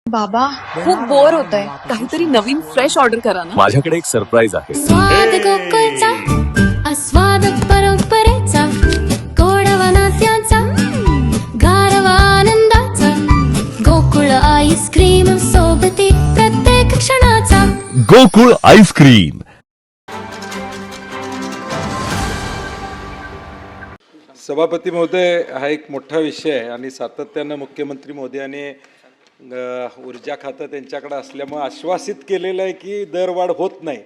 बाबा खूप बोर होतंय, काहीतरी नवीन फ्रेश ऑर्डर करा ना. माझ्याकडे एक सरप्राईज आहे. स्वाद गोकुळचा आस्वाद परंपरेचा गोडवा नात्याचा गारवा आनंदाचा गोकुळ आईस्क्रीम सोबती प्रत्येक क्षणाचा गोकुळ आईस्क्रीम. सभापती महोदय, हा एक मोठा विषय आहे आणि सातत्यानं मुख्यमंत्री महोदयाने ऊर्जा खातं त्यांच्याकडे असल्यामुळे आश्वासित केलेलं आहे की दरवाढ होत नाही,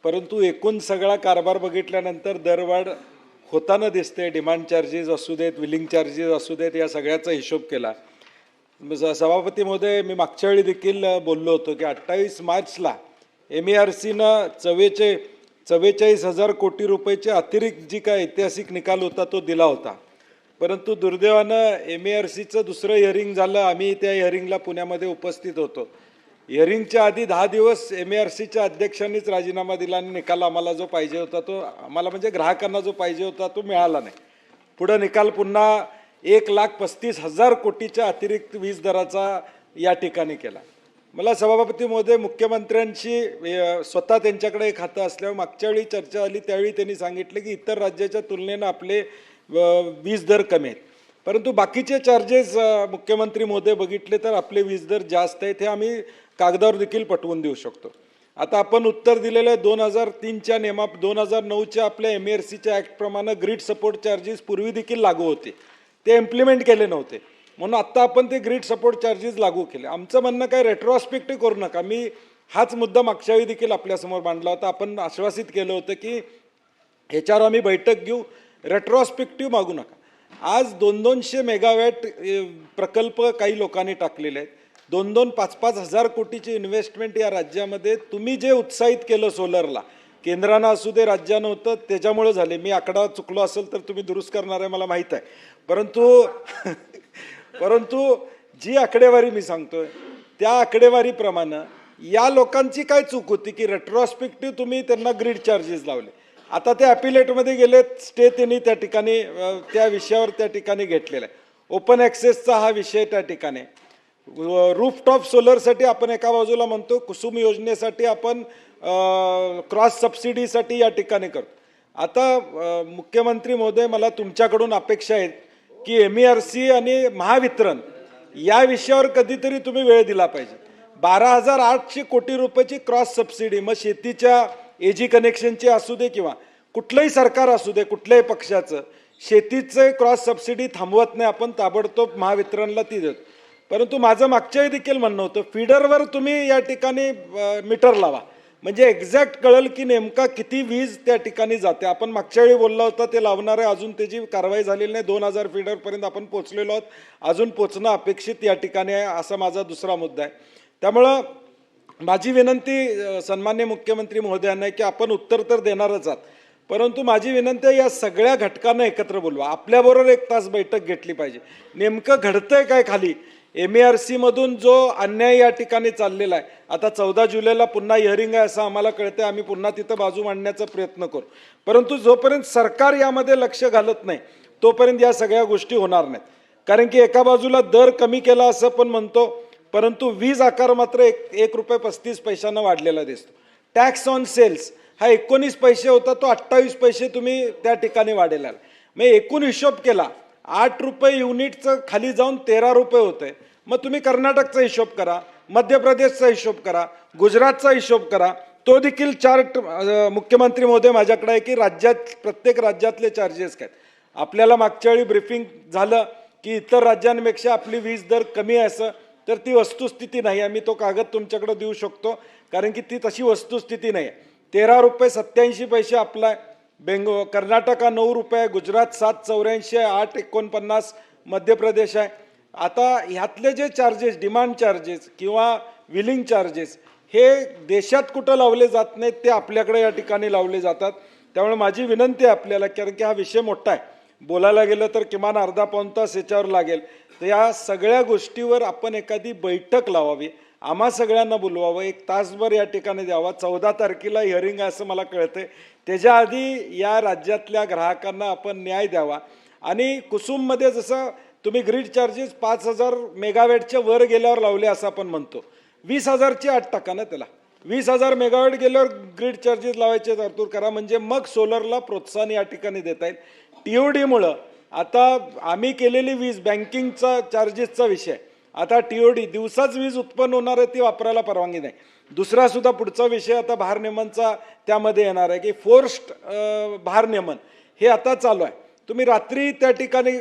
परंतु एकूण सगळा कारभार बघितल्यानंतर दरवाढ होताना दिसते. डिमांड चार्जेस असू देत, विलिंग चार्जेस असू देत, या सगळ्याचा हिशोब केला. सभापती महोदय, मी मागच्या वेळी देखील बोललो होतो की 28 मार्चला MERCनं 44,000 कोटी रुपयाचे अतिरिक्त जी काय ऐतिहासिक निकाल होता तो दिला होता, परंतु दुर्दैवानं MERCचं दुसरं हिअरिंग झालं. आम्ही त्या हिअरिंगला पुण्यामध्ये उपस्थित होतो. हिअरिंगच्या आधी 10 दिवस MERCच्या अध्यक्षांनीच राजीनामा दिला आणि निकाल आम्हाला जो पाहिजे होता तो आम्हाला म्हणजे ग्राहकांना जो पाहिजे होता तो मिळाला नाही. पुढं निकाल पुन्हा 1,35,000 कोटीच्या अतिरिक्त वीज दराचा या ठिकाणी केला. मला सभापती महोदय, मुख्यमंत्र्यांशी स्वतः त्यांच्याकडे एक खातं असल्यावर मागच्या वेळी चर्चा झाली, त्यावेळी त्यांनी सांगितलं की इतर राज्याच्या तुलनेनं आपले वीज दर कमी आहेत, परंतु बाकीचे चार्जेस मुख्यमंत्री महोदय बघितले तर आपले वीज दर जास्त आहेत. हे आम्ही कागदावर देखील पटवून देऊ शकतो. आता आपण उत्तर दिलेलं आहे 2003च्या 2009च्या आपल्या MERCच्या ॲक्टप्रमाणे ग्रीड सपोर्ट चार्जेस पूर्वी देखील लागू होते, ते इम्प्लिमेंट केले नव्हते, म्हणून आत्ता आपण ते ग्रीड सपोर्ट चार्जेस लागू केले. आमचं म्हणणं काय, रेट्रोस्पेक्टिव्ह करू नका. मी हाच मुद्दा मागच्या वेळी देखील आपल्यासमोर मांडला होता. आपण आश्वासित केलं होतं की ह्याच्यावर आम्ही बैठक घेऊ, रेट्रोस्पेक्टिव्ह मागू नका. आज 200-200 मेगावॅट प्रकल्प काही लोकांनी टाकलेले आहेत. 2-2, 5-5 हजार कोटीची इन्व्हेस्टमेंट या राज्यामध्ये तुम्ही जे उत्साहित केलं सोलरला, केंद्रानं असू दे राज्यानं होतं, त्याच्यामुळे झाले. मी आकडा चुकलो असेल तर तुम्ही दुरुस्त करणार आहे मला माहीत आहे, परंतु जी आकडेवारी मी सांगतोय त्या आकडेवारीप्रमाणे या लोकांची काय चूक होती की रेट्रोस्पेक्टिव्ह तुम्ही त्यांना ग्रीड चार्जेस लावले. आता ते ॲपिलेटमध्ये गेले, स्टे त्यांनी त्या ठिकाणी त्या विषयावर त्या ठिकाणी घेतलेला आहे. ओपन ॲक्सेसचा हा विषय त्या ठिकाणी, रूफटॉप सोलरसाठी आपण एका बाजूला म्हणतो, कुसुम योजनेसाठी आपण क्रॉस सबसिडीसाठी या ठिकाणी करतो. आता मुख्यमंत्री महोदय, मला तुमच्याकडून अपेक्षा आहेत की MERC आणि महावितरण या विषयावर कधीतरी तुम्ही वेळ दिला पाहिजे. 12,800 कोटी रुपयाची क्रॉस सबसिडी, मग शेतीच्या AG कनेक्शनची असू दे किंवा कुठलंही सरकार असू दे, कुठल्याही पक्षाचं, शेतीचं क्रॉस सबसिडी थांबवत नाही आपण, ताबडतोब महावितरणला ती देतो. परंतु माझं मागच्याही देखील म्हणणं होतं, फीडरवर तुम्ही या ठिकाणी मीटर लावा, म्हणजे एक्झॅक्ट कळेल की नेमका किती वीज त्या ठिकाणी जाते. आपण मागच्या वेळी बोलला होता ते लावणार आहे, अजून त्याची कारवाई झालेली नाही. 2,000 फीडरपर्यंत आपण पोचलेलो आहोत, अजून पोचणं अपेक्षित या ठिकाणी आहे, असा माझा दुसरा मुद्दा आहे. त्यामुळं माझी विनंती सन्मान्य मुख्यमंत्री महोदयांना आहे की आपण उत्तर तर देणारच आहात, परंतु माझी विनंती आहे या सगळ्या घटकांना एकत्र बोलवा, आपल्याबरोबर 1 तास बैठक घेतली पाहिजे. नेमकं घडतंय काय खाली, MERCमधून जो अन्याय या ठिकाणी चाललेला आहे. आता 14 जुलैला पुन्हा हिअरिंग आहे असं आम्हाला कळतंय, आम्ही पुन्हा तिथं बाजू मांडण्याचा प्रयत्न करू, परंतु जोपर्यंत सरकार यामध्ये लक्ष घालत नाही तोपर्यंत या सगळ्या गोष्टी होणार नाहीत. कारण की एका बाजूला दर कमी केला असं पण म्हणतो, परंतु वीज आकार मात्र 1 रुपये 35 पैशानं वाढलेला दिसतो. टॅक्स ऑन सेल्स हा 19 पैसे होता, तो 28 पैसे तुम्ही त्या ठिकाणी वाढलेला आहे. मग एकूण हिशोब केला 8 रुपये युनिटचं खाली जाऊन 13 रुपये होतंय. मग तुम्ही कर्नाटकचा हिशोब करा, मध्य प्रदेशचा हिशोब करा, गुजरातचा हिशोब करा, तो देखील चार्ट मुख्यमंत्री महोदय माझ्याकडे आहे की प्रत्येक राज्यातले चार्जेस काय. आपल्याला मागच्या वेळी ब्रीफिंग झालं की इतर राज्यांपेक्षा आपली वीज दर कमी आहे असं, तर ती वस्तुस्थिती नाही. आम्ही तो कागद तुमच्याकडे देऊ शकतो, कारण की ती तशी वस्तुस्थिती नाही आहे. 13 रुपये 87 पैसे आपला आहे, कर्नाटक 9 रुपये, गुजरात 7.84 आहे, 8.49 मध्य प्रदेश आहे. आता ह्यातले जे चार्जेस, डिमांड चार्जेस किंवा विलिंग चार्जेस, हे देशात कुठं लावले जात नाहीत, ते आपल्याकडे या ठिकाणी लावले जातात. त्यामुळे माझी विनंती आहे आपल्याला, कारण की हा विषय मोठा आहे, बोलायला गेलं तर किमान अर्धा-पाऊण तास याच्यावर लागेल, तर या सगळ्या गोष्टीवर आपण एखादी बैठक लावावी, आम्हा सगळ्यांना बोलवावं, 1 तासभर या ठिकाणी द्यावा. 14 तारखेला हिअरिंग आहे असं मला कळतंय, त्याच्या आधी या राज्यातल्या ग्राहकांना आपण न्याय द्यावा. आणि कुसुममध्ये जसं तुम्ही ग्रीड चार्जेस 5,000 मेगावॅटच्या वर गेल्यावर लावले असं आपण म्हणतो. 20,000ची अट टाका ना त्याला. 20,000 मेगावॅट गेल्यावर ग्रीड चार्जेस लावायचे तरतूद करा, म्हणजे मग सोलरला प्रोत्साहन या ठिकाणी देता येईल. TOD आता आम्ही केलेली वीज बँकिंगचा चार्जेसचा विषय, आता TOD दिवसाच वीज उत्पन्न होणार आहे ती वापरायला परवानगी नाही. दुसरा सुद्धा पुढचा विषय आता भारनियमनचा त्यामध्ये येणार आहे की फोर्स्ड भारनियमन हे आता चालू आहे. तुम्ही रात्री त्या ठिकाणी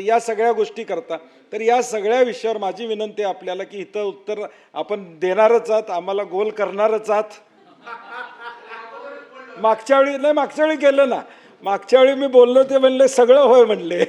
या सगळ्या गोष्टी करता. तर या सगळ्या विषयावर माझी विनंती आहे आपल्याला की इथं उत्तर आपण देणारच आहात, आम्हाला गोल करणारच आहात. मागच्या वेळी केलं ना, मागच्या वेळी मी बोललो ते म्हणले सगळं होय म्हणले,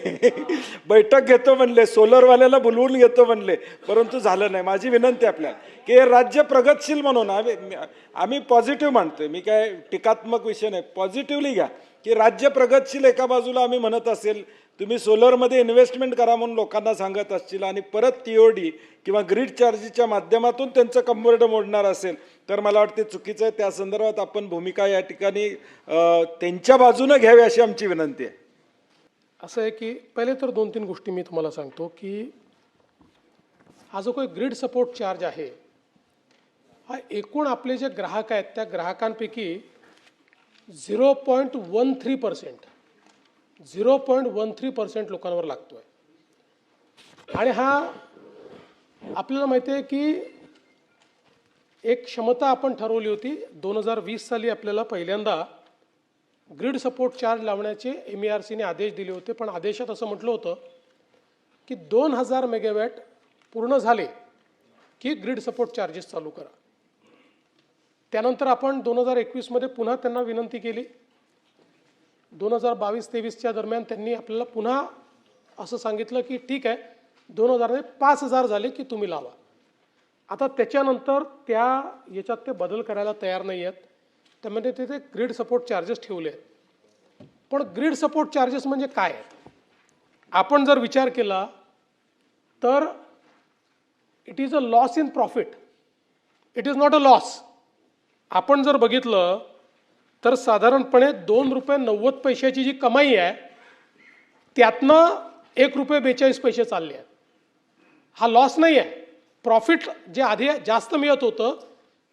बैठक घेतो म्हणले, सोलरवाल्याला बोलवून घेतो म्हणले, परंतु झालं नाही. माझी विनंती आपल्याला की हे राज्य प्रगतशील म्हणून आम्ही पॉझिटिव्ह म्हणतोय, मी काय टीकात्मक विषय नाही, पॉझिटिव्हली घ्या की राज्य प्रगतशील एका बाजूला आम्ही म्हणत असेल, तुम्ही सोलरमध्ये इन्व्हेस्टमेंट करा म्हणून लोकांना सांगत असतील आणि परत TOD किंवा ग्रीड चार्जेसच्या माध्यमातून त्यांचं कंबरड मोडणार असेल तर मला वाटते चुकीचं आहे. त्या संदर्भात आपण भूमिका या ठिकाणी त्यांच्या बाजूनं घ्यावी अशी आमची विनंती आहे. असं आहे की पहिले तर 2-3 गोष्टी मी तुम्हाला सांगतो की हा जो काही ग्रीड सपोर्ट चार्ज आहे हा एकूण आपले जे ग्राहक आहेत त्या ग्राहकांपैकी 0.13% लोकांवर लागतो आहे. आणि हा आपल्याला माहिती आहे की एक क्षमता आपण ठरवली होती 2020 साली आपल्याला पहिल्यांदा ग्रीड सपोर्ट चार्ज लावण्याचे MERCने आदेश दिले होते. पण आदेशात असं म्हटलं होतं की 2,000 मेगावॅट पूर्ण झाले की ग्रीड सपोर्ट चार्जेस चालू करा. त्यानंतर आपण 2021 पुन्हा त्यांना विनंती केली. 2022-23च्या दरम्यान त्यांनी आपल्याला पुन्हा असं सांगितलं की ठीक आहे 2,000 5,000 झाले की तुम्ही लावा. आता त्याच्यानंतर याच्यात ते बदल करायला तयार नाही आहेत. त्यामध्ये ते ग्रीड सपोर्ट चार्जेस ठेवले आहेत. पण ग्रीड सपोर्ट चार्जेस म्हणजे काय आहेत आपण जर विचार केला तर it is a loss in profit, it is not a loss. आपण जर बघितलं तर साधारणपणे ₹2.90 जी कमाई आहे त्यातनं ₹1.42 चालले आहेत. हा लॉस नाही आहे. प्रॉफिट जे आधी जास्त मिळत होतं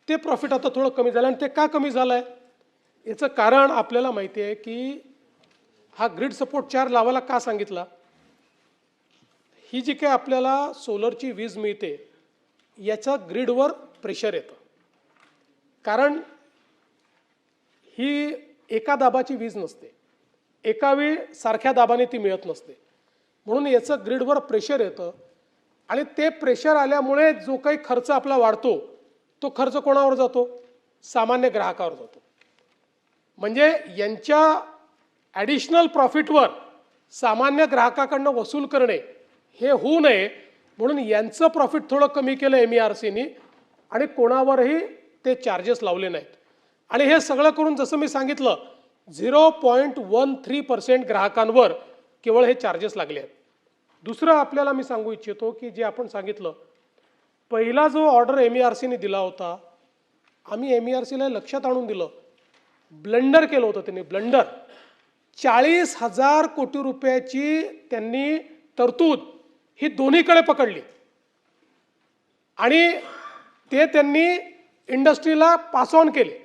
ते प्रॉफिट आता थोडं कमी झालं. आणि ते का कमी झालं आहे याचं कारण आपल्याला माहिती आहे की हा ग्रीड सपोर्ट चार्ज लावायला का सांगितला. ही जी काही आपल्याला सोलरची वीज मिळते याचा ग्रीडवर प्रेशर येतं. कारण ही एका दाबाची वीज नसते, एकावेळी सारख्या दाबाने ती मिळत नसते, म्हणून याचं ग्रीडवर प्रेशर येतं. आणि ते प्रेशर आल्यामुळे जो काही खर्च आपला वाढतो तो खर्च कोणावर जातो, सामान्य ग्राहकावर जातो. म्हणजे यांच्या ॲडिशनल प्रॉफिटवर सामान्य ग्राहकाकडनं वसूल करणे हे होऊ नये म्हणून यांचं प्रॉफिट थोडं कमी केलं MERCने आणि कोणावरही ते चार्जेस लावले नाहीत. आणि हे सगळं करून जसं मी सांगितलं 0.13% ग्राहकांवर केवळ हे चार्जेस लागले आहेत. दुसरं आपल्याला मी सांगू इच्छितो की जे आपण सांगितलं पहिला जो ऑर्डर MERCने दिला होता, आम्ही MERCला लक्षात आणून दिलं, ब्लंडर केलं होतं त्यांनी, ब्लंडर. 40,000 कोटी रुपयाची त्यांनी तरतूद ही दोन्हीकडे पकडली आणि ते त्यांनी इंडस्ट्रीला पास ऑन केले.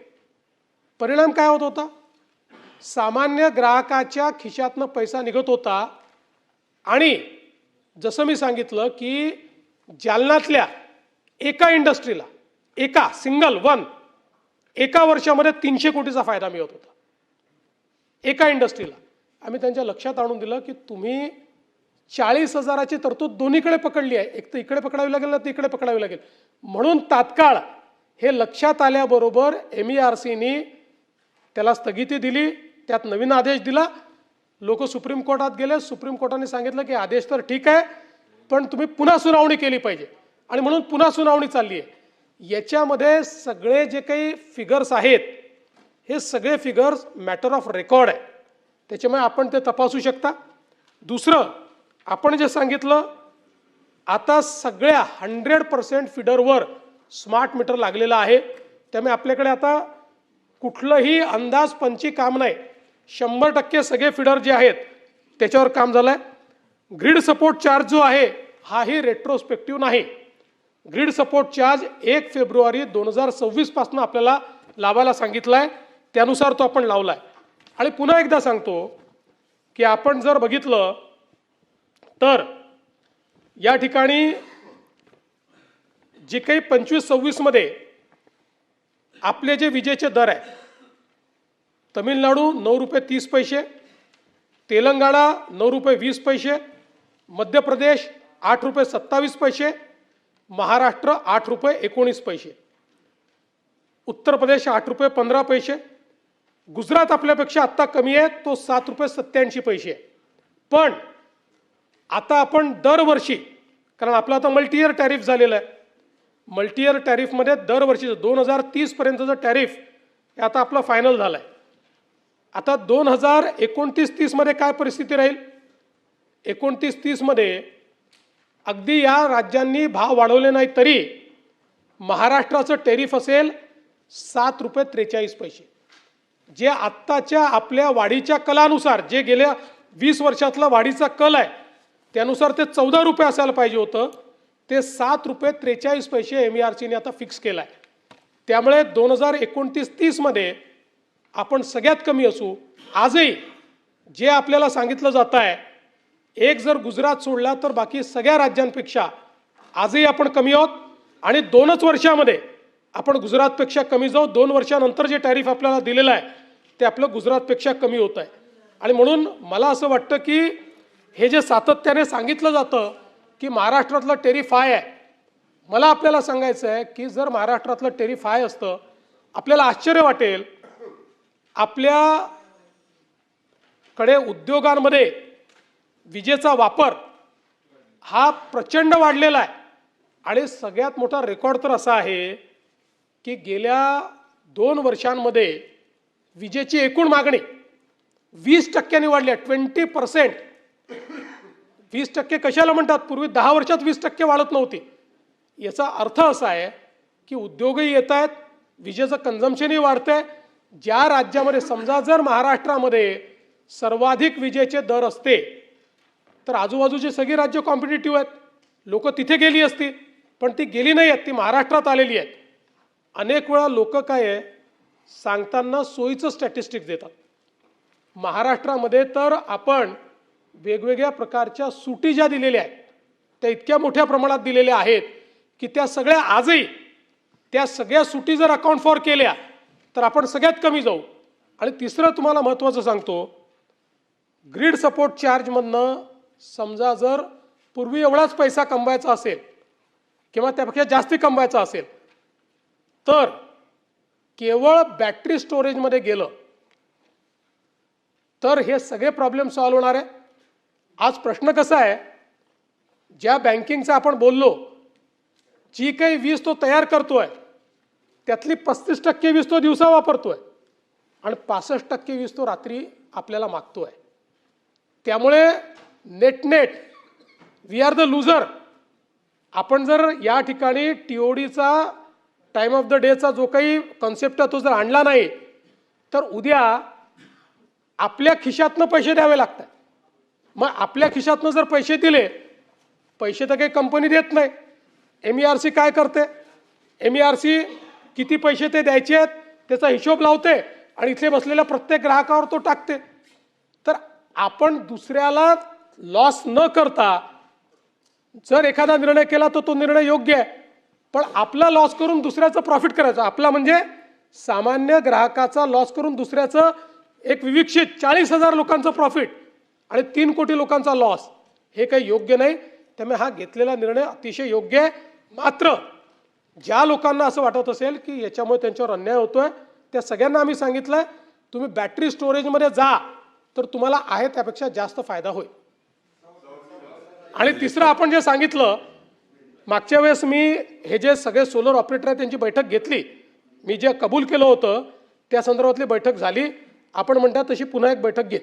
परिणाम काय होत होता, सामान्य ग्राहकाच्या खिशातनं पैसा निघत होता. आणि जसं मी सांगितलं की जालन्यातल्या एका इंडस्ट्रीला एका वर्षामध्ये 300 कोटीचा फायदा मिळत होता एका इंडस्ट्रीला. आम्ही त्यांच्या लक्षात आणून दिलं की तुम्ही 40,000ची तरतूद दोन्हीकडे पकडली आहे, एक तर इकडे पकडावी लागेल ना तिकडे पकडावी लागेल. म्हणून तात्काळ हे लक्षात आल्याबरोबर MERCने त्याला स्थगिती दिली, त्यात नवीन आदेश दिला. लोक सुप्रीम कोर्टात गेले, सुप्रीम कोर्टाने सांगितलं की आदेश तर ठीक आहे पण तुम्ही पुन्हा सुनावणी केली पाहिजे. आणि म्हणून पुन्हा सुनावणी चालली आहे. याच्यामध्ये सगळे जे काही फिगर्स आहेत हे सगळे फिगर्स मॅटर ऑफ रेकॉर्ड आहे, त्याच्यामुळे आपण ते तपासू शकता. दुसरं आपण जे सांगितलं आता सगळ्या 100% फिडरवर स्मार्ट मीटर लागलेलं आहे. त्यामुळे आपल्याकडे आता कुठलंही अंदाजपंची काम नाही, 100% सगळे फिडर जे आहेत त्याच्यावर काम झालं आहे. ग्रीड सपोर्ट चार्ज जो आहे हाही रेट्रोस्पेक्टिव्ह नाही. ग्रीड सपोर्ट चार्ज 1 फेब्रुवारी 2026 पासून आपल्याला लावायला सांगितलाय, त्यानुसार तो आपण लावलाय. आणि पुन्हा एकदा सांगतो की आपण जर बघितलं तर या ठिकाणी जे काही 25-26 मध्ये आपले जे विजेचे दर आहे, तमिळनाडू 9 रुपये 30 पैसे, तेलंगणा 9 रुपये 20 पैसे, मध्य प्रदेश 8 रुपये 27 पैसे, महाराष्ट्र 8 रुपये 19 पैसे, उत्तर प्रदेश 8 रुपये 15 पैसे, गुजरात आपल्यापेक्षा आत्ता कमी आहे, तो 7 रुपये 87 पैसे आहे. पण आता आपण दरवर्षी, कारण आपलं आता मल्टी इयर टॅरिफ झालेलं आहे, मल्टी इयर टॅरिफमध्ये दरवर्षीचं 2030 पर्यंतचं टॅरिफ हे आता आपलं फायनल झालं आहे. आता 2029-30 मध्ये काय परिस्थिती राहील? 29-30 मध्ये अगदी या राज्यांनी भाव वाढवले नाही तरी महाराष्ट्राचं टॅरिफ असेल 7 रुपये 43 पैसे, जे आत्ताच्या आपल्या वाढीच्या कलानुसार, जे गेल्या 20 वर्षातला वाढीचा कल आहे त्यानुसार ते 14 रुपये असायला पाहिजे होतं, ते 7 रुपये 43 पैसे MERCने आता फिक्स केलं आहे. त्यामुळे 2029-30 मध्ये आपण सगळ्यात कमी असू. आजही जे आपल्याला सांगितलं जात आहे, एक जर गुजरात सोडला तर बाकी सगळ्या राज्यांपेक्षा आजही आपण कमी आहोत. आणि 2च वर्षामध्ये आपण गुजरातपेक्षा कमी जाऊ. 2 वर्षानंतर जे टॅरिफ आपल्याला दिलेलं आहे ते आपलं गुजरातपेक्षा कमी होत आहे. आणि म्हणून मला असं वाटतं की हे जे सातत्याने सांगितलं जातं की महाराष्ट्रातलं टेरिफ हाय आहे, मला आपल्याला सांगायचं आहे की जर महाराष्ट्रातलं टेरिफ हाय असतं, आपल्याला आश्चर्य वाटेल. आपल्याकडे उद्योगांमध्ये विजेचा वापर हा प्रचंड वाढलेला आहे. आणि सगळ्यात मोठा रेकॉर्ड तर असा आहे की गेल्या 2 वर्षांमध्ये विजेची एकूण मागणी 20% वाढली आहे. 20%. 20% कशाला म्हणतात? पूर्वी 10 वर्षात 20% वाढत नव्हती. याचा अर्थ असा आहे की उद्योगही येत आहेत, विजेचं कन्झम्पशनही वाढतंय. ज्या राज्यामध्ये, समजा जर महाराष्ट्रामध्ये सर्वाधिक विजेचे दर असते तर आजूबाजूची सगळी राज्य कॉम्पिटिटिव्ह आहेत, लोक तिथे गेली असती, पण ती गेली नाही आहेत, ती महाराष्ट्रात आलेली आहेत. अनेक वेळा लोक काय आहे सांगताना सोयीचं स्टॅटिस्टिक्स देतात. महाराष्ट्रामध्ये तर आपण वेगवेगळ्या प्रकारच्या सुटी ज्या दिलेल्या आहेत त्या इतक्या मोठ्या प्रमाणात दिलेल्या आहेत की त्या सगळ्या आजही, त्या सगळ्या सुटी जर अकाउंट फॉर केल्या तर आपण सगळ्यात कमी जाऊ. आणि तिसरं तुम्हाला महत्त्वाचं सांगतो, ग्रीड सपोर्ट चार्जमधनं समजा जर पूर्वी एवढाच पैसा कमवायचा असेल किंवा त्यापेक्षा जास्ती कमवायचा असेल तर केवळ बॅटरी स्टोरेजमध्ये गेलं तर हे सगळे प्रॉब्लेम सॉल्व्ह होणार आहे. आज प्रश्न कसा आहे, ज्या बँकिंगचा आपण बोललो, जी काही वीज तो तयार करतोय त्यातली 35% वीज तो दिवसा वापरतोय आणि 65% वीज तो रात्री आपल्याला मागतोय. त्यामुळे net we are the loser. आपण जर या ठिकाणी TODचा टाइम ऑफ द डेचा जो काही कॉन्सेप्ट आहे तो जर आणला नाही तर उद्या आपल्या खिशातनं पैसे द्यावे लागतात. मग आपल्या खिशातनं जर पैसे दिले, पैसे तर काही कंपनी देत नाही. MERC काय करते? MERC किती पैसे ते द्यायचे आहेत त्याचा हिशोब लावते आणि इथे बसलेल्या प्रत्येक ग्राहकावर तो टाकते. तर आपण दुसऱ्याला लॉस न करता जर एखादा निर्णय केला तर तो निर्णय योग्य आहे, पण आपला लॉस करून दुसऱ्याचं प्रॉफिट करायचं. आपला म्हणजे सामान्य ग्राहकाचा लॉस करून दुसऱ्याचं एक विविक्षित 40,000 लोकांचं प्रॉफिट आणि 3 कोटी लोकांचा लॉस, हे काही योग्य नाही. त्यामुळे हा घेतलेला निर्णय अतिशय योग्य आहे. मात्र ज्या लोकांना असं वाटत असेल की याच्यामुळे त्यांच्यावर अन्याय होतोय, त्या सगळ्यांना आम्ही सांगितलंय तुम्ही बॅटरी स्टोरेजमध्ये जा तर तुम्हाला आहे त्यापेक्षा जास्त फायदा होईल. आणि तिसरं आपण जे सांगितलं, मागच्या वेळेस मी हे जे सगळे सोलर ऑपरेटर आहेत त्यांची बैठक घेतली, मी जे कबूल केलं होतं त्या संदर्भातली बैठक झाली. आपण म्हणता तशी पुन्हा एक बैठक घेत.